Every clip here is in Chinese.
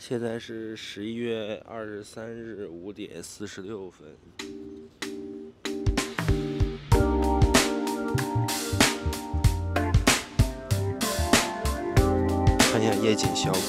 现在是11月23日5点46分。看一下夜景效果。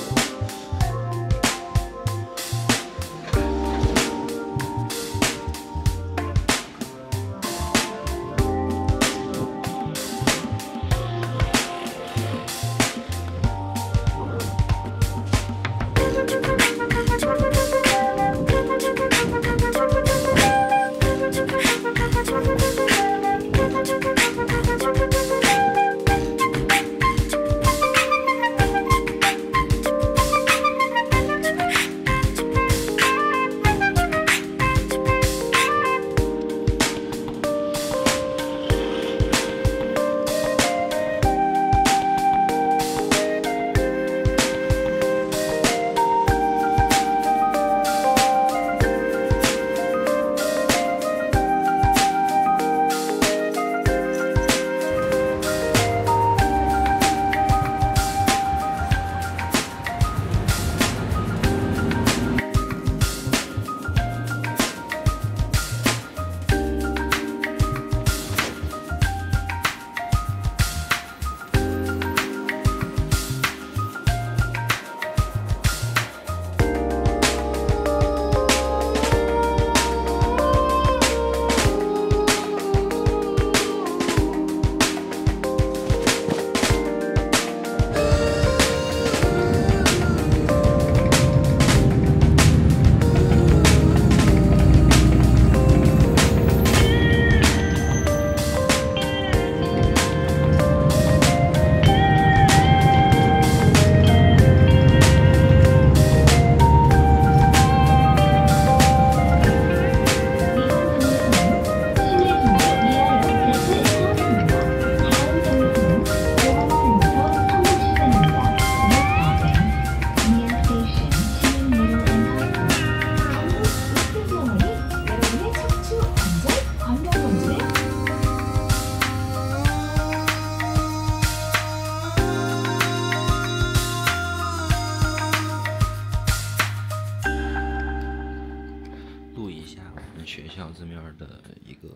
学校这面的一个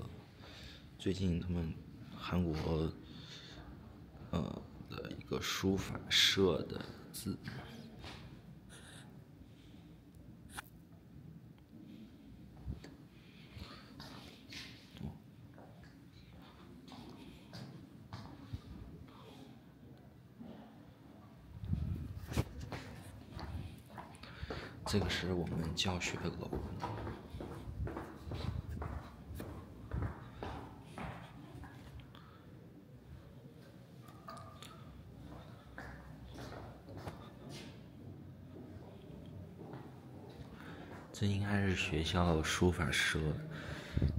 最近他们韩国的一个书法社的字。这个是我们教学楼。这应该是学校书法社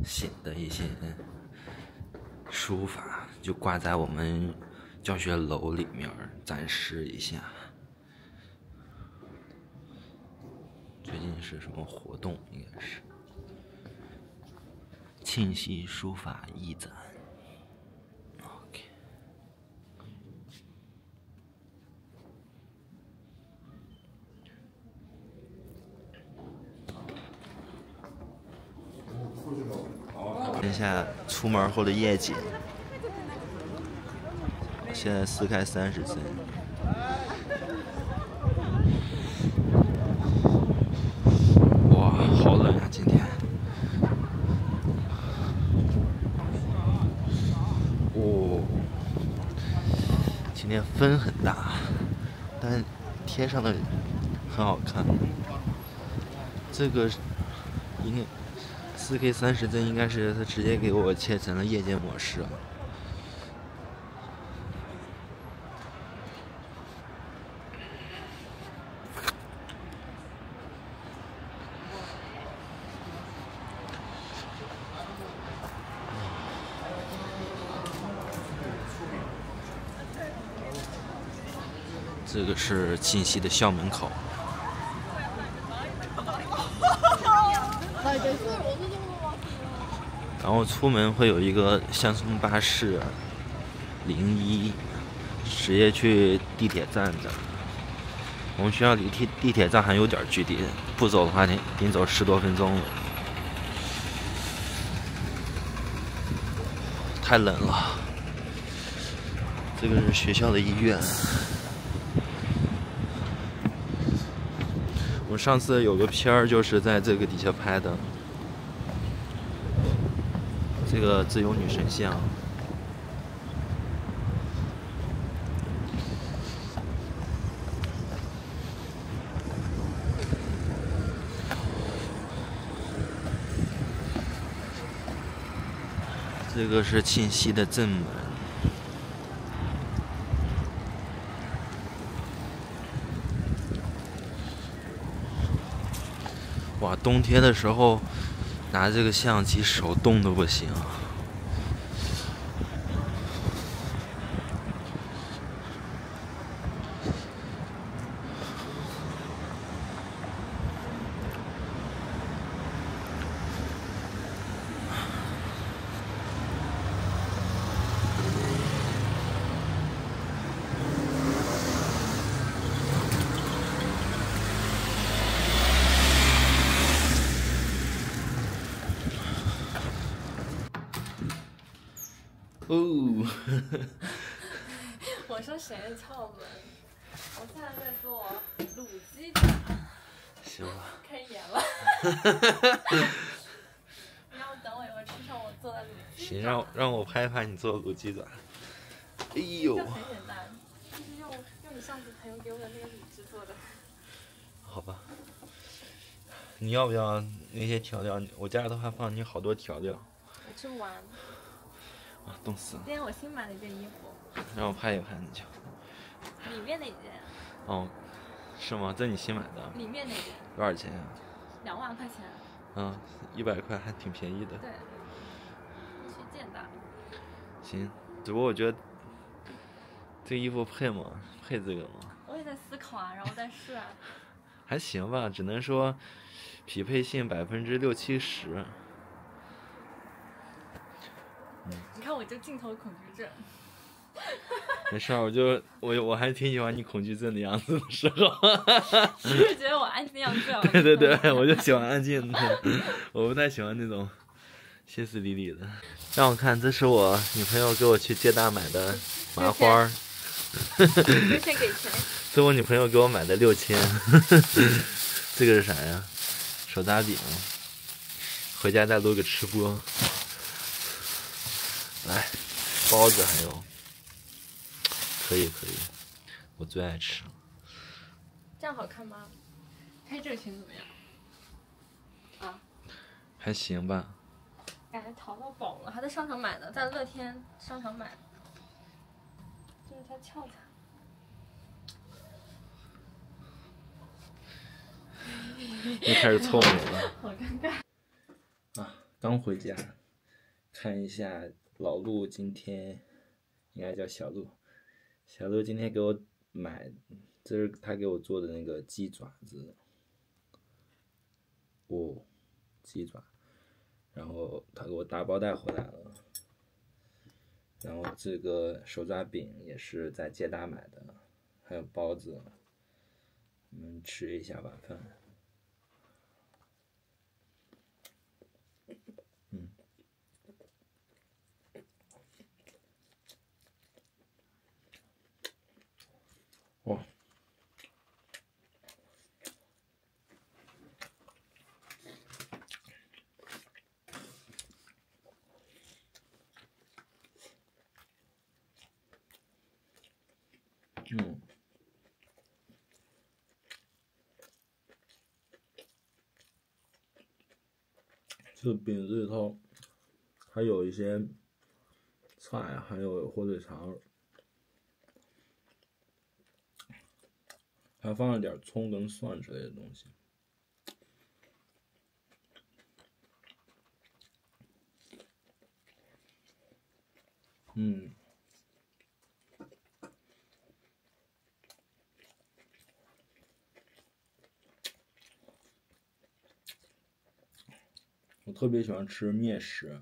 写的一些书法，就挂在我们教学楼里面展示一下。最近是什么活动？应该是庆熙书法艺展。OK。看一下出门后的夜景，现在4开30帧。哇，好冷啊！今天。哦，今天风很大，但天上的很好看。这个应该。4K 30帧应该是它直接给我切成了夜间模式了。这个是庆熙的校门口。然后出门会有一个乡村巴士01，直接去地铁站的。我们学校离地铁站还有点距离，不走的话得走10多分钟了。太冷了。这个是学校的医院。我上次有个片儿就是在这个底下拍的，这个自由女神像。这个是庆熙的正门。哇，冬天的时候拿这个相机手冻得不行。哦，我说谁的窍门？我现在在做卤鸡爪。行吧。开演了。你要等我一会儿吃上我做的卤鸡爪。行，让我拍拍你做的卤鸡爪。哎呦。这很简单，就是用你上次朋友给我的那个卤汁做的。好吧。你要不要那些调料？我家里头还放你好多调料。我吃不完。啊，冻死了！今天我新买了一件衣服，让我拍一拍你就。里面那件。哦，是吗？这你新买的？里面那件。多少钱呀？2万块钱。嗯，100块还挺便宜的。对，去见的。行，只不过我觉得这衣服配吗？配这个吗？我也在思考啊，然后再试啊。还行吧，只能说匹配性60%-70%。你看我就镜头恐惧症。没事儿，我还挺喜欢你恐惧症的样子的时候。你是觉得我安静样最好？对对对，我就喜欢安静的，我不太喜欢那种歇斯底里的。让我看，这是我女朋友给我去接大买的麻花儿。优先给钱。这是我女朋友给我买的6000。这个是啥呀？手抓饼。回家再录个吃播。来，包子还有。可以，我最爱吃。这样好看吗？配这个裙怎么样？啊？还行吧。感觉淘到宝了，还在商场买的，在乐天商场买的。这是它翘起来。又开始凑美了。好尴尬。啊，刚回家，看一下老陆今天，应该叫小陆。小陆今天给我买，这是他给我做的那个鸡爪子。哦，鸡爪。然后他给我打包带回来了。然后这个手抓饼也是在捷达买的，还有包子。我们吃一下晚饭。哇。这饼子里头还有一些菜，还有火腿肠，还放了点葱跟蒜之类的东西。我特别喜欢吃面食，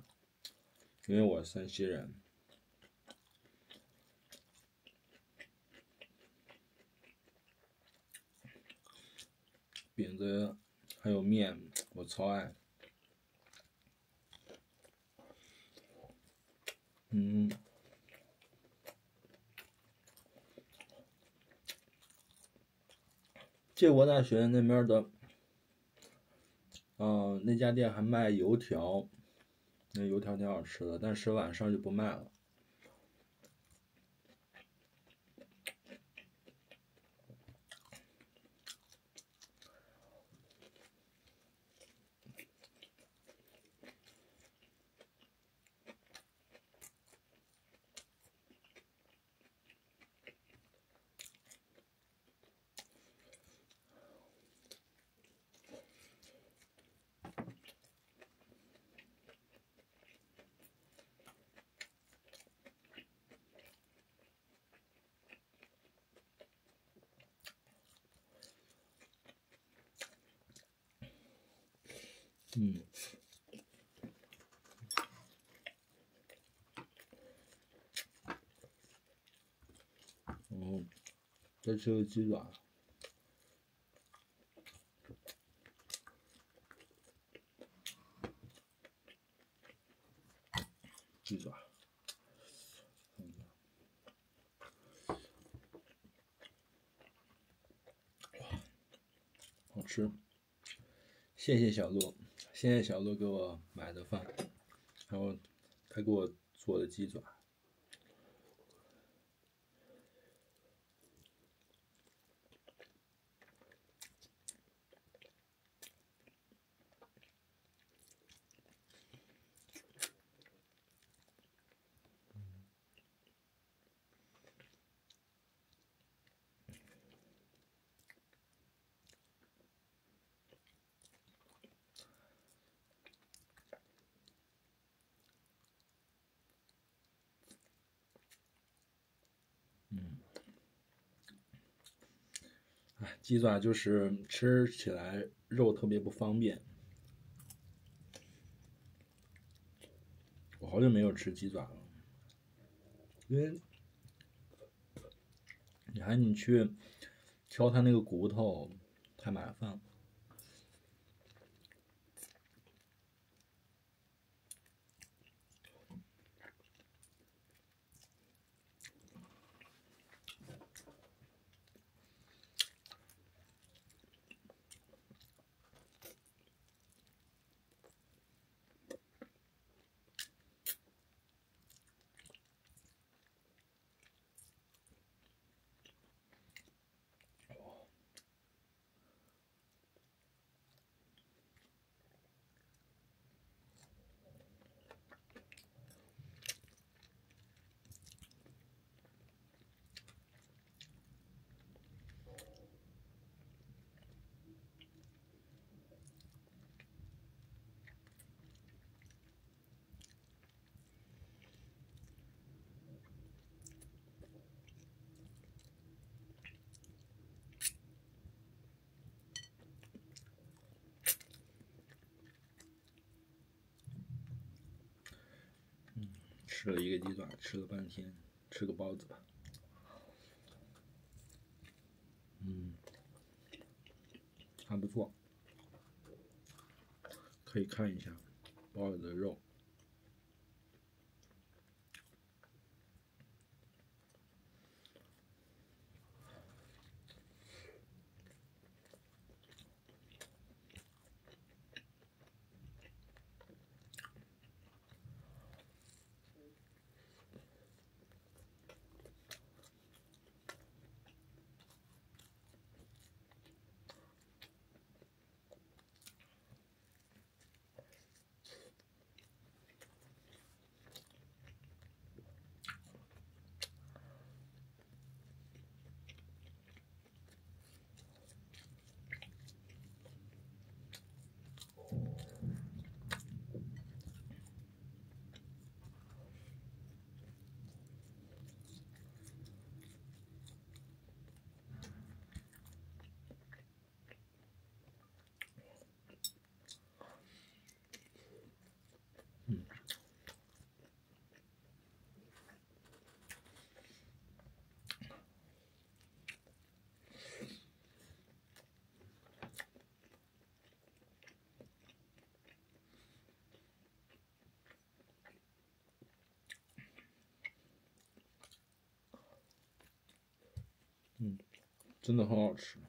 因为我是山西人。饼子还有面，我超爱。建国大学那边的，那家店还卖油条，那油条挺好吃的，但是晚上就不卖了。再吃个鸡爪，鸡爪，好吃。谢谢小鹿，谢谢小鹿给我买的饭，还有他给我做的鸡爪。鸡爪就是吃起来肉特别不方便，我好久没有吃鸡爪了，因为你去挑它那个骨头太麻烦了。吃了一个鸡爪，吃了半天，吃个包子吧。还不错，可以看一下包子的肉。真的很好吃。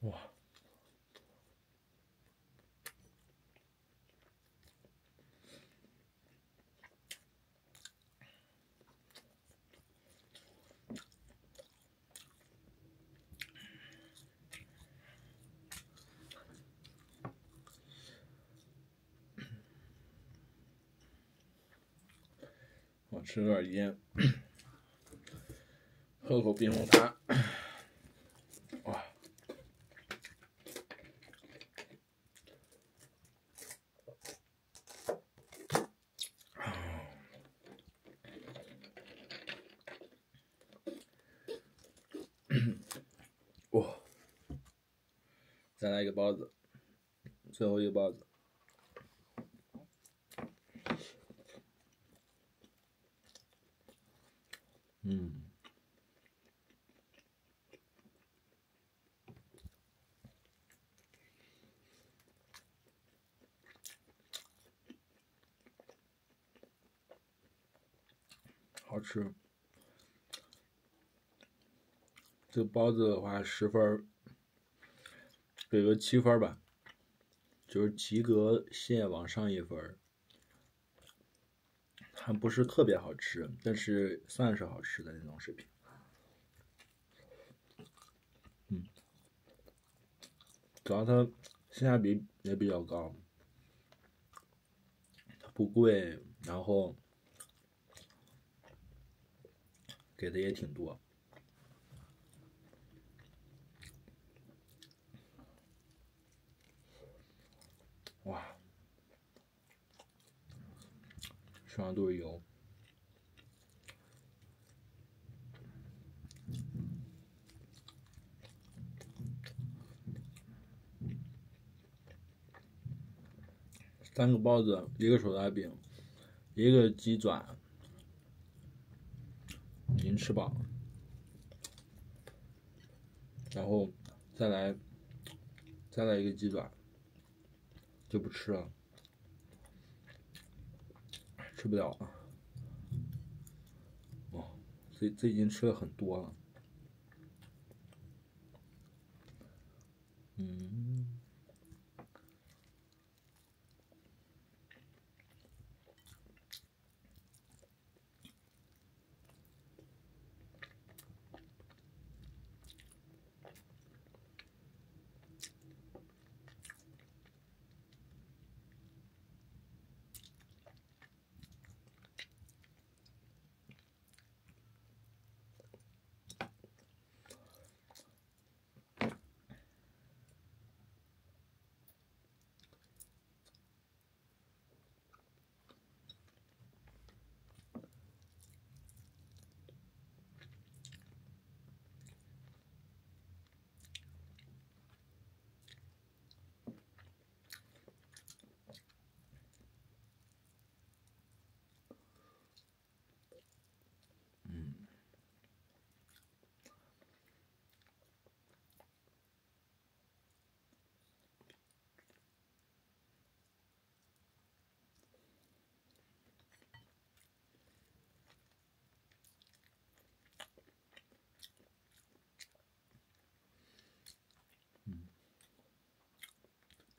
哇！我吃点烟，喝口冰红茶。哇！哇！再来一个包子，最后一个包子。好吃。这个包子的话，10分，给个7分吧，就是及格线往上1分。还不是特别好吃，但是算是好吃的那种水平。主要它性价比也比较高，它不贵，然后给的也挺多。哇，身上都是油。3个包子，一个手抓饼，一个鸡爪，已经吃饱了。然后再来一个鸡爪，就不吃了，吃不了了。哦，这已经吃了很多了。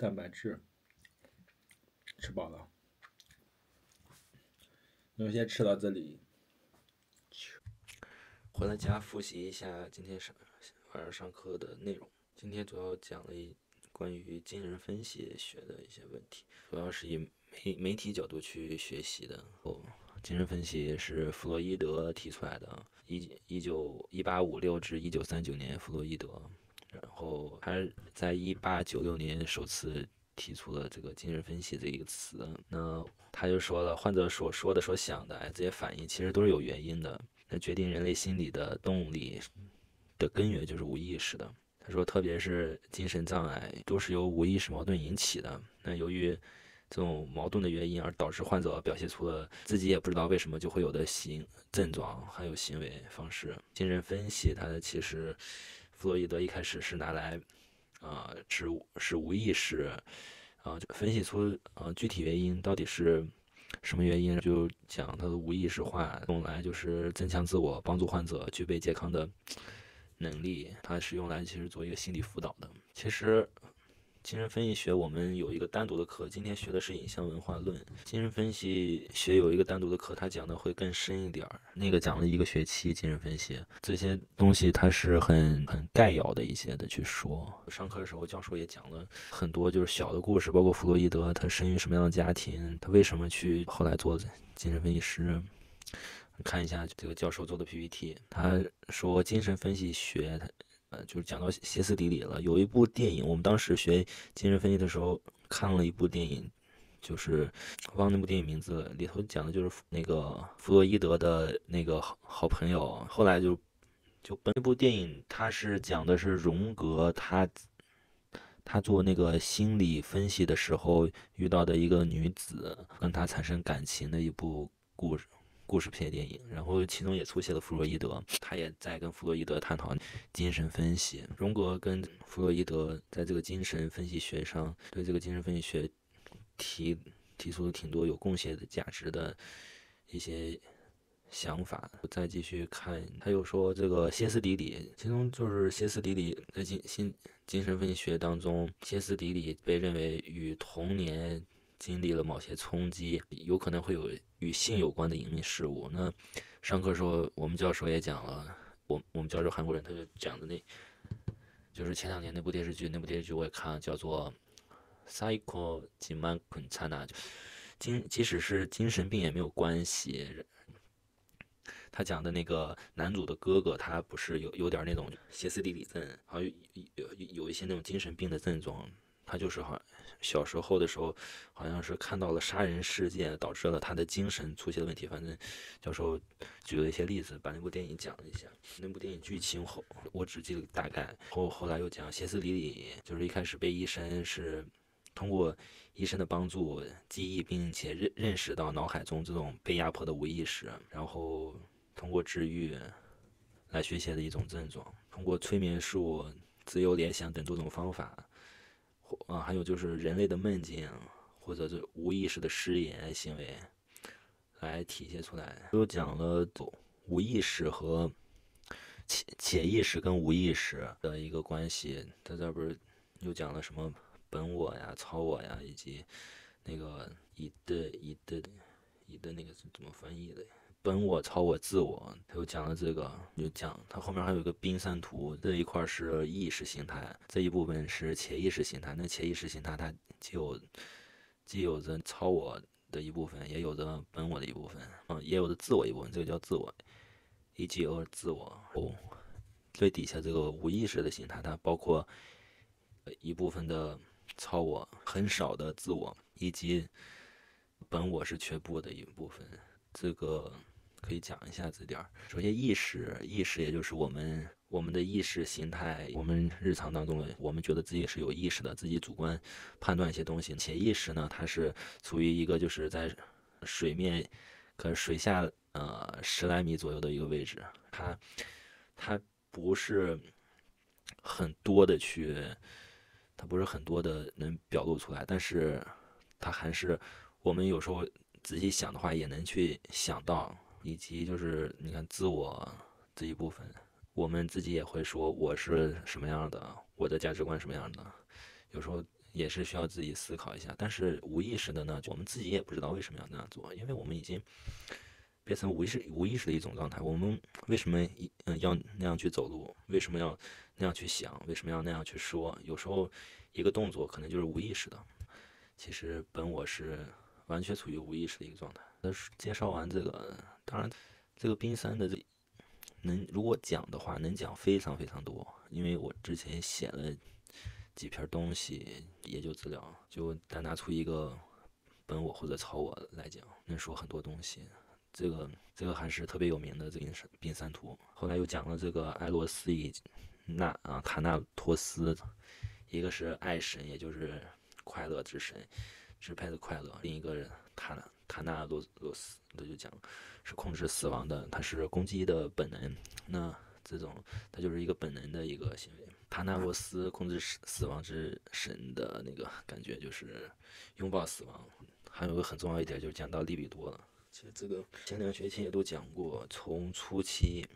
蛋白质，吃饱了。那先吃到这里。回到家复习一下今天晚上上课的内容。今天主要讲了关于精神分析学的一些问题，主要是以媒体角度去学习的。精神分析是弗洛伊德提出来的，1856至1939年弗洛伊德，然后他在1896年首次提出了这个精神分析这一个词。那他就说了，患者所说的、所想的这些反应其实都是有原因的。那决定人类心理的动力的根源就是无意识的。他说，特别是精神障碍都是由无意识矛盾引起的。那由于这种矛盾的原因而导致患者表现出了自己也不知道为什么就会有的症状，还有行为方式。精神分析它其实弗洛伊德一开始是拿来使无意识就分析出具体原因到底是什么原因，就讲它的无意识化用来就是增强自我，帮助患者具备健康的能力，它是用来其实做一个心理辅导的。其实精神分析学我们有一个单独的课，今天学的是影像文化论。精神分析学有一个单独的课，它讲的会更深一点儿，那个讲了1个学期精神分析，这些东西它是很概要的一些的去说。上课的时候教授也讲了很多就是小的故事，包括弗洛伊德他生于什么样的家庭，他为什么去后来做精神分析师。看一下这个教授做的 PPT， 他说精神分析学就是讲到歇斯底里了。有一部电影，我们当时学精神分析的时候看了一部电影，就是忘了那部电影名字了，里头讲的就是那个弗洛伊德的那个好朋友。后来就那部电影，它是讲的是荣格他做那个心理分析的时候遇到的一个女子，跟他产生感情的一部故事片电影，然后其中也出现了弗洛伊德，他也在跟弗洛伊德探讨精神分析。荣格跟弗洛伊德在这个精神分析学上，对这个精神分析学提出了挺多有贡献的价值的一些想法。再继续看，他又说这个歇斯底里，其中就是歇斯底里在精神分析学当中，歇斯底里被认为与童年经历了某些冲击，有可能会有与性有关的隐秘事物。那上课时候我们教授也讲了，我们教授韩国人，他就讲的就是前2年那部电视剧我也看了，叫做《Psycho 지만 괜찮아》，即使是精神病也没有关系。他讲的那个男主的哥哥，他不是有点那种歇斯底里症，好像有一些那种精神病的症状。他就是好像小时候的时候，好像是看到了杀人事件，导致了他的精神出现了问题。反正教授举了一些例子，把那部电影讲了一下。那部电影剧情我只记得大概，后来又讲歇斯底里，就是一开始被医生是通过医生的帮助记忆，并且认识到脑海中这种被压迫的无意识，然后通过治愈来宣泄的一种症状，通过催眠术、自由联想等多种方法。还有就是人类的梦境或者是无意识的失言行为来体现出来。又讲了无意识和潜意识跟无意识的一个关系。他这不是又讲了什么本我呀、超我呀，以及那个乙的那个是怎么翻译的？本我、超我、自我，他又讲了这个，就讲他后面还有一个冰山图，这一块是意识形态，这一部分是潜意识形态。那潜意识形态它既有着超我的一部分，也有着本我的一部分，也有着自我一部分，这个叫自我，以及自我。最底下这个无意识的形态，它包括一部分的超我，很少的自我，以及本我是全部的一部分。这个可以讲一下这点儿。首先，意识也就是我们的意识形态，我们日常当中我们觉得自己是有意识的，自己主观判断一些东西。潜意识呢，它是处于一个就是在水面，可能水下10来米左右的一个位置，它不是很多的能表露出来，但是它还是我们有时候仔细想的话也能去想到。以及就是你看自我这一部分，我们自己也会说我是什么样的，我的价值观什么样的，有时候也是需要自己思考一下。但是无意识的呢，我们自己也不知道为什么要那样做，因为我们已经变成无意识的一种状态。我们为什么要那样去走路？为什么要那样去想？为什么要那样去说？有时候一个动作可能就是无意识的，其实本我是完全处于无意识的一个状态。介绍完这个，当然这个冰山的如果讲的话，能讲非常非常多，因为我之前写了几篇东西研究资料，就单拿出一个本我或者超我来讲，能说很多东西。这个还是特别有名的这个冰山图。后来又讲了这个艾洛斯与塔纳托斯，一个是爱神，也就是快乐之神，支配的快乐；另一个人塔纳洛斯，他就讲是控制死亡的，它是攻击的本能。那这种它就是一个本能的一个行为。塔纳罗斯控制死亡之神的那个感觉，就是拥抱死亡。还有个很重要一点，就是讲到利比多了。其实这个前2学期也都讲过，从初期，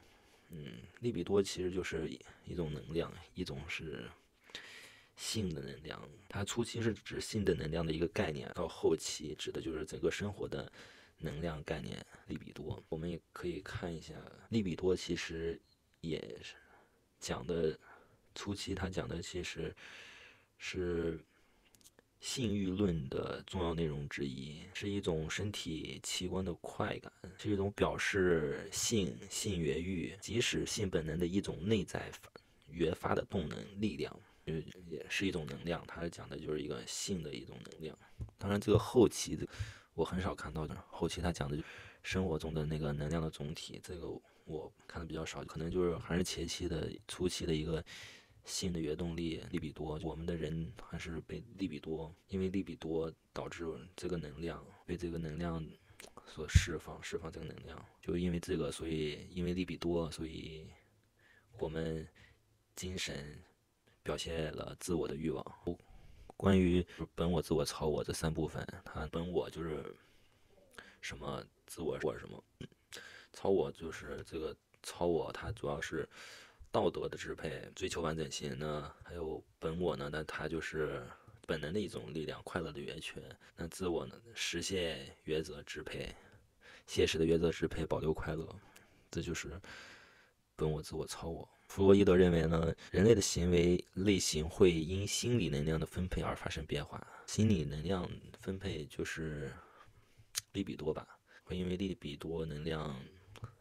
利比多其实就是一种能量，一种是性的能量。它初期是指性的能量的一个概念，到后期指的就是整个生活的能量概念。利比多，我们也可以看一下，利比多其实也是讲的初期，它讲的其实是性欲论的重要内容之一，是一种身体器官的快感，是一种表示性越欲，即使性本能的一种内在越发的动能力量，也是一种能量。它讲的就是一个性的一种能量。当然，这个后期我很少看到的，后期它讲的生活中的那个能量的总体，这个我看的比较少，可能就是还是前期的初期的一个性的原动力利比多。我们的人还是被利比多，因为利比多导致这个能量被这个能量所释放这个能量，就因为这个，所以因为利比多，所以我们精神表现了自我的欲望。关于本我、自我、超我这3部分，它本我就是什么，自我或者什么，超我就是这个超我，它主要是道德的支配，追求完整性。那还有本我呢，那它就是本能的一种力量，快乐的源泉。那自我呢，实现原则支配，现实的原则支配，保留快乐。这就是本我、自我、超我。弗洛伊德认为呢，人类的行为类型会因心理能量的分配而发生变化。心理能量分配就是利比多吧，会因为利比多能量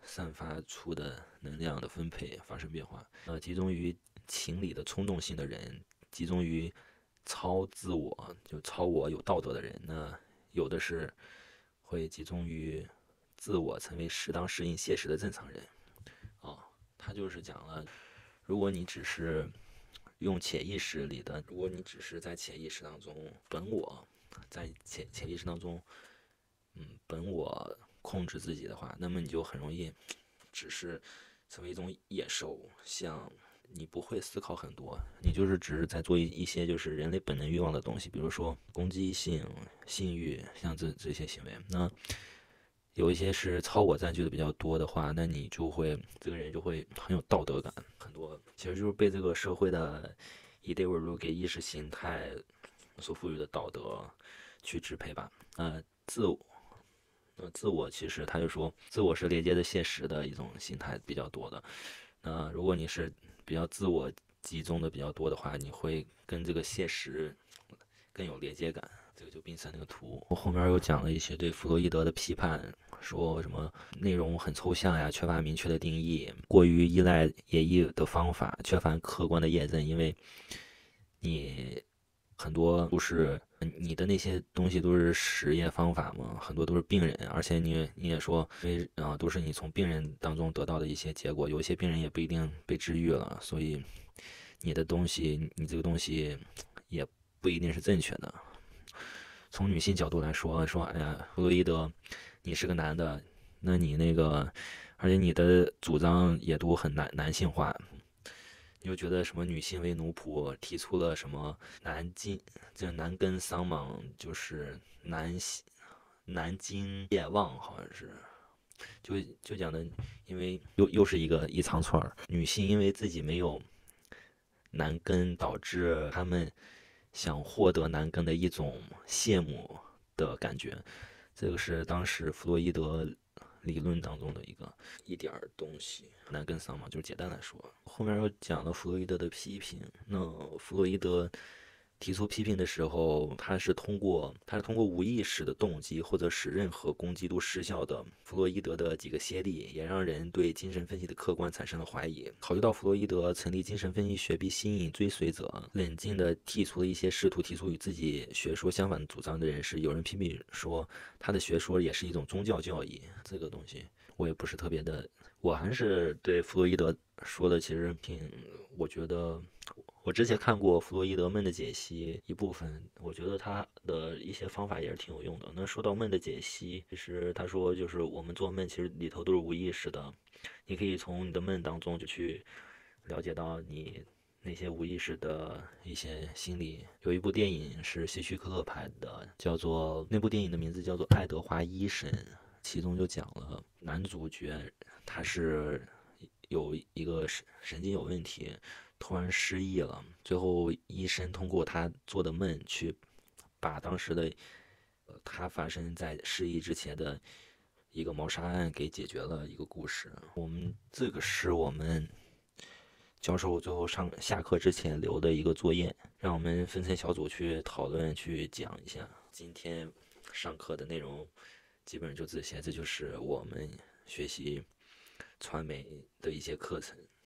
散发出的能量的分配发生变化。集中于情理的冲动性的人，集中于超自我，就超我有道德的人，那有的是会集中于自我，成为适当适应现实的正常人。他就是讲了，如果你只是用潜意识里的，如果你只是在潜意识当中本我，在潜意识当中，本我控制自己的话，那么你就很容易只是成为一种野兽，像你不会思考很多，你就是只是在做一些就是人类本能欲望的东西，比如说攻击性、性欲，像这些行为。那有一些是超我占据的比较多的话，那你就会这个人就会很有道德感，很多其实就是被这个社会的一堆文路给意识形态所赋予的道德去支配吧。自我其实他就说，自我是连接的现实的一种形态比较多的。那如果你是比较自我集中的比较多的话，你会跟这个现实更有连接感。这个就并成那个图。我后面又讲了一些对弗洛伊德的批判，说什么内容很抽象呀，缺乏明确的定义，过于依赖演绎的方法，缺乏客观的验证。因为你很多都是你的那些东西都是实验方法嘛，很多都是病人，而且你也说，都是你从病人当中得到的一些结果，有一些病人也不一定被治愈了，所以你的东西，你这个东西也不一定是正确的。从女性角度来说，哎呀，弗洛伊德，你是个男的，那你那个，而且你的主张也都很男性化，你就觉得什么女性为奴仆，提出了什么这男根桑莽，就是南京夜望，好像是，就讲的，因为又是一长串女性因为自己没有男根，导致他们想获得男根的一种羡慕的感觉。这个是当时弗洛伊德理论当中的一点东西。男根桑嘛，就是简单来说，后面又讲了弗洛伊德的批评。那弗洛伊德提出批评的时候，他是通过无意识的动机或者使任何攻击都失效的弗洛伊德的几个先例，也让人对精神分析的客观产生了怀疑。考虑到弗洛伊德成立精神分析学并吸引追随者，冷静地剔除了一些试图提出与自己学说相反的主张的人士。有人批评说他的学说也是一种宗教教义，这个东西我也不是特别的，我还是对弗洛伊德说的其实我觉得我之前看过弗洛伊德梦的解析一部分，我觉得他的一些方法也是挺有用的。那说到梦的解析，其实他说就是我们做梦其实里头都是无意识的，你可以从你的梦当中就去了解到你那些无意识的一些心理。有一部电影是希区柯克拍的，那部电影的名字叫做《爱德华医生》，其中就讲了男主角他是有一个神经有问题，突然失忆了，最后医生通过他做的梦去把当时的他发生在失忆之前的一个谋杀案给解决了一个故事。这个是我们教授最后下课之前留的一个作业，让我们分成小组去讨论去讲一下。今天上课的内容基本上就这些，这就是我们学习传媒的一些课程。